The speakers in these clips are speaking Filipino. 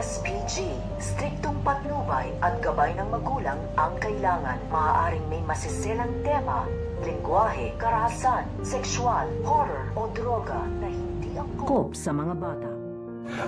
SPG, striktong patnubay at gabay ng magulang ang kailangan. Maaaring may masiselang tema, lengguwahe, karahasan, sexual, horror o droga na hindi angkop sa mga bata.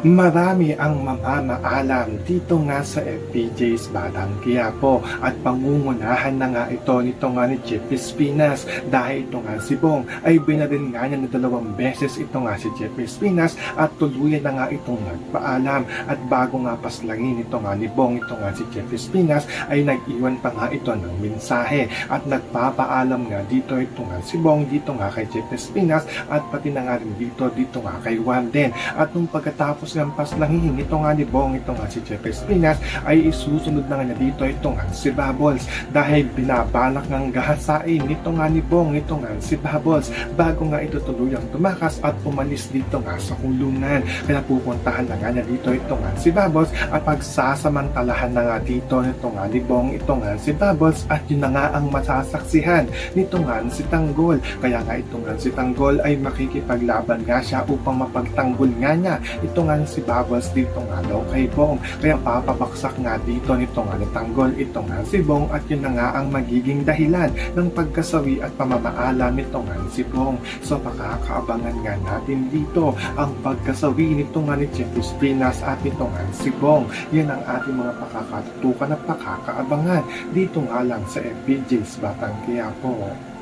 Marami ang mamamaalam dito nga sa FPJ's Batang Quiapo at pangungunahan na nga ito nito nga ni Jeff Espinas dahil ito nga si Bong ay binaril nga niya na 2 beses ito nga si Jeff Espinas at tuluyan na nga itong nagpaalam at bago nga paslangin ito nga ni Bong ito nga si Jeff Espinas ay nag-iwan pa nga ito ng mensahe at nagpapaalam nga dito ito nga si Bong dito nga kay Jeff Espinas at pati na nga rin dito nga kay Warden at nung pagkatapos ng paslangin ito nga ni Bong ito nga si Jeff Espinas ay isusunod na nga niya dito ito nga si Bubbles dahil binabalak ng gahasain nito nga ni Bong ito nga si Bubbles bago nga ito tuluyang tumakas at umalis dito nga sa kulungan. Kaya pupuntahan na nga niya dito ito nga si Bubbles at pagsasamantalahan na nga dito nito nga ni Bong ito nga si Bubbles at yun na nga ang masasaksihan nito nga si Tanggol. Kaya nga ito nga si Tanggol ay makikipaglaban nga siya upang mapagtanggol nga niya ito nga si Bubbles dito nga daw kay Bong. Kaya papabaksak nga dito nito nga ni Tanggol ito nga si Bong at yun na nga ang magiging dahilan ng pagkasawi at pamamaala nito nga si Bong. So makakaabangan nga natin dito ang pagkasawi nito nga ni Jeff Espinas at ito nga si Bong. Yan ang ating mga pakakatutukan at pakakaabangan dito nga lang sa FPJ's Batang Quiapo.